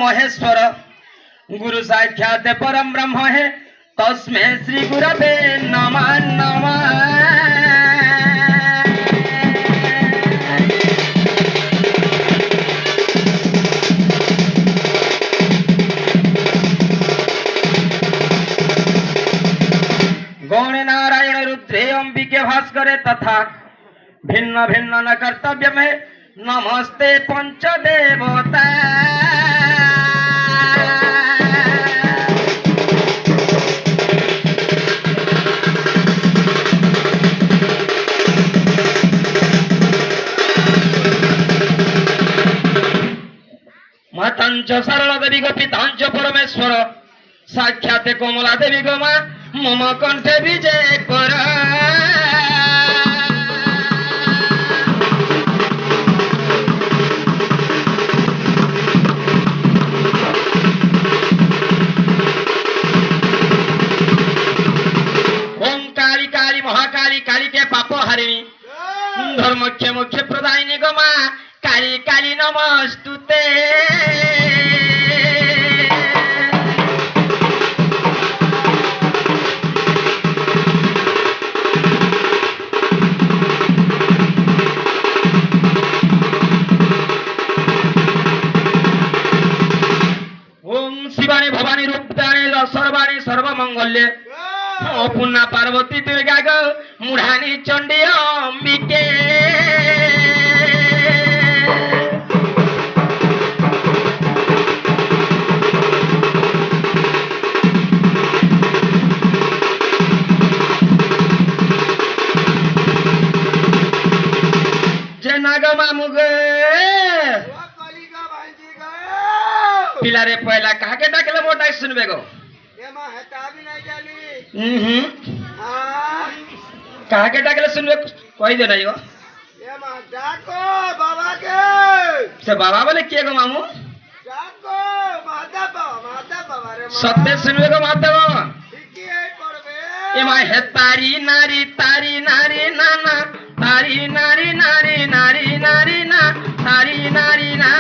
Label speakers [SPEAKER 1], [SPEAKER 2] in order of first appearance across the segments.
[SPEAKER 1] महेश्वर गुरु साक्षात परम ब्रह्म है तस्मै श्री गुरवे नमः नमः। गौण नारायण रुद्रे अंबिके भास्करे तथा भिन्न भिन्न न कर्तव्य में नमस्ते पंचदेवता। मातांच सरल देवी गोपितांच परमेश्वर साक्षात कोमला देवी गोमा मम कंठे विजय कर। ओम काली काली महाकाली काली के पाप हरिणी धर्मख्य मुख्य प्रदायिनी गोमा काली काली नमस्तुते। ओम शिवानी भवानी रूपदानी सर्वाणी सर्वमंगल्ये पुन्ना पार्वती दुर्गा गो मुढ़ानी चंडी अंबिके। पिलारे पहला कहा के डाकले मोटा सुनबे गो
[SPEAKER 2] एमा हटा भी नहीं जाली
[SPEAKER 1] कहा के डाकले सुनबे कोई दे नहीं गो
[SPEAKER 2] एमा डाको बाबा के
[SPEAKER 1] से बाबा बोले के गो मामू
[SPEAKER 2] डाको माता बाबा रे
[SPEAKER 1] सत्य सुनबे गो माता बाबा
[SPEAKER 2] ठीक है पड़बे
[SPEAKER 1] एमा है तारी नारी नाना तारी नारी ना तारी नारी ना।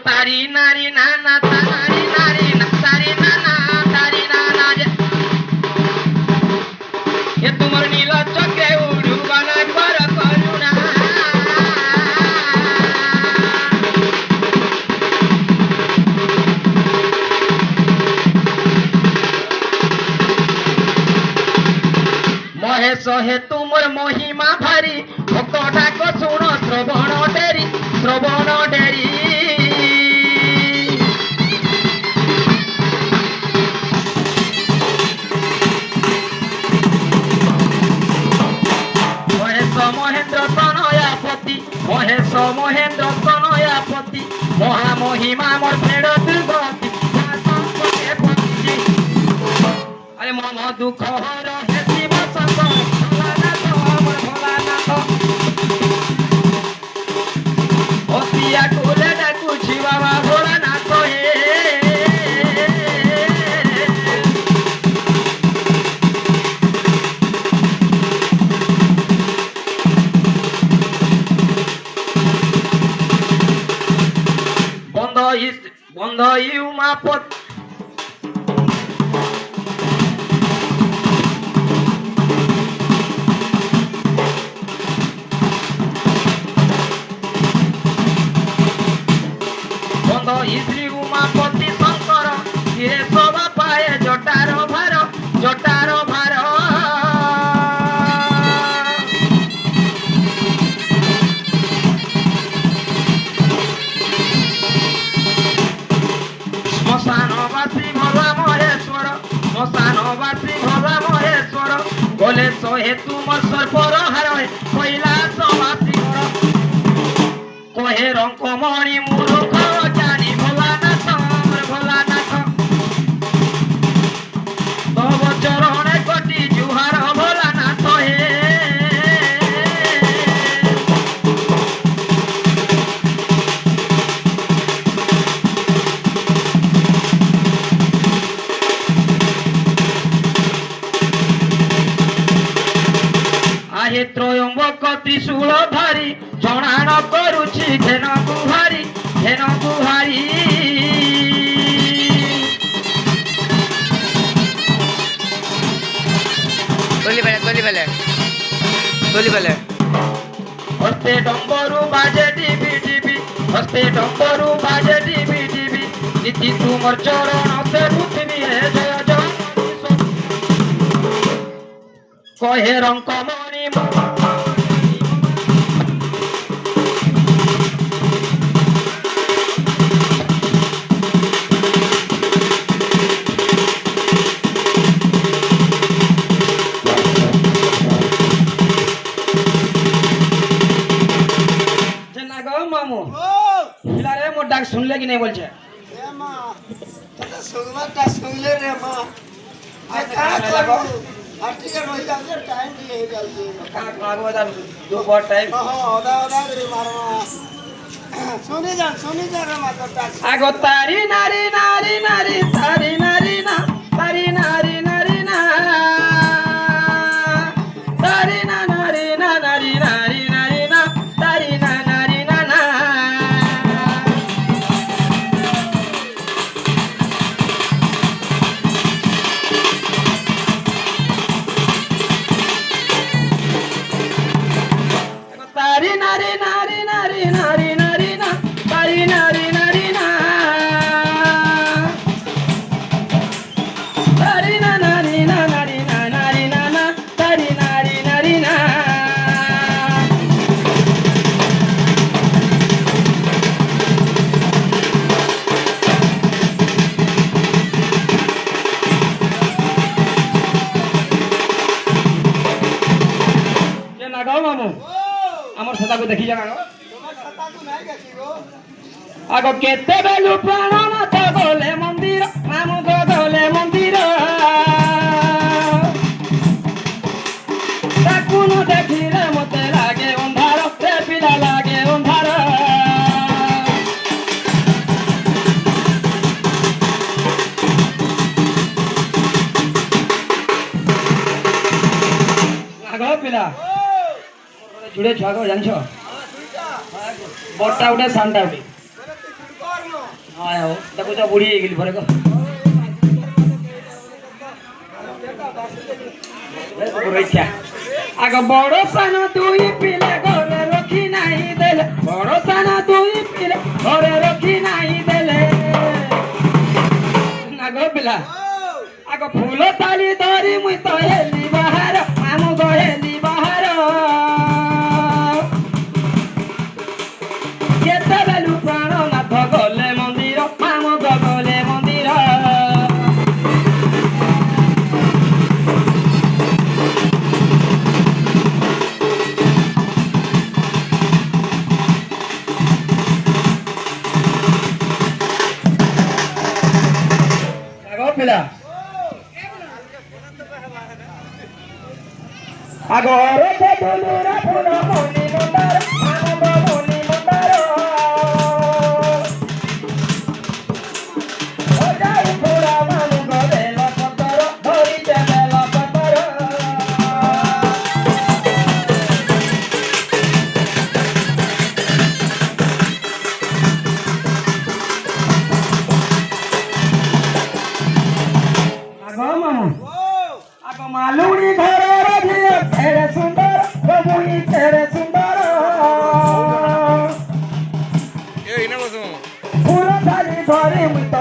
[SPEAKER 1] तारी नारी नाना तारी नारी ना तारी नाना ये तुम्हार नीला चक्रे उड़ू बना कर करुणा। महेश हे तुमर महिमा भारी भक्त डाक शुण श्रवण डेरी महेश महेंद्र तनयापति महामहिमा मोर फेड़ दुर्गति अरे मन दुख रहे शिव शंकर भोलानाथ मोर भोलानाथ हसिया कोले डाकु बाबा भोलानाथ बंध उमापत बंध श्री उमापति शंकर धीरे शोभा पाए जटार भार श्मशानवासी भला महेश्वर बोले सोहे तुम सर्पर हार कैलासवासी कहे रंकमणि मूर्ख जानी भोलानाथ तब चरण कोटि जुहार भोलानाथ हे। ଲୋକ ତ୍ରିଶୂଳ ଧରି ଜଣାଣ କରୁଛି ଘେନ ଗୁହାରି ଘେନ ଗୁହାରି। হস্তে ডম্বরু বাজে ডিবি ডিবি হস্তে ডম্বরু বাজে ডিবি ডিবি নীতি তুমর চরণতে পৃথিবী হে জয় জয় কহে রঙ্কমণি মামু পিলারে মোর ডাক শুনলে কি নাই বলছে
[SPEAKER 2] এ মা তোরা শুনবাটা শুনলে রে মা আর কাজ করবো আর ঠিক রয়ে যাচ্ছে টাইম দিয়ে হয়ে যাচ্ছে
[SPEAKER 1] ভাগবত দুপুর টাইম
[SPEAKER 2] ওদা ওদা করে মারমা শুনি যান রে মা তোর ডাক
[SPEAKER 1] আগো তারি নারী নারী নারী তারি নারী না তারি নারী নারী না তারি না নারী না নারী নারী নারী না তারি না নারী না না তারি নারী নারী নারী নারী নারী না তারি নারী নারী না তারি না নারী না নারী না নারী না না তারি নারী নারী না না গাও মামু আমার সদাকে দেখি জানা
[SPEAKER 2] তোমার ছাতা তো নাই গেছি গো
[SPEAKER 1] আগ কেতেবেলু প্রাণনাথ গলে মন্দির মামু গলে মন্দির তাকু ন দেখিলে মতে লাগে অন্ধার রে পিলা লাগে অন্ধার আগ পিলা জুড়ে ছুয়া গো জানছ বড়টা উঠে সানটা উঠে হ্যাঁ দেখো তো বুড়ি হয়ে গেলি পরে গো রক্ষা আগ বড় সান দুই পিলে ঘরে রখি নাই দেলে বড় সান দুই পিলে ঘরে রখি নাই দেলে না গো পিলা আগ ফুল তালি ধরি মুই তো হেলি বাহার মামু গো হেলি বাহার কেতেবেলু প্রাণনাথ গলে মন্দির মামু গলে মন্দির পিলা আগরে ফুলুরা ফুল মনি মন্দার মামু মনি মন্দার মালুড়ি ঘরের ঝিয়ে ফেরে সুন্দর প্রভুই ফেরে সুন্দর ফুল থালি ধরে মুই তো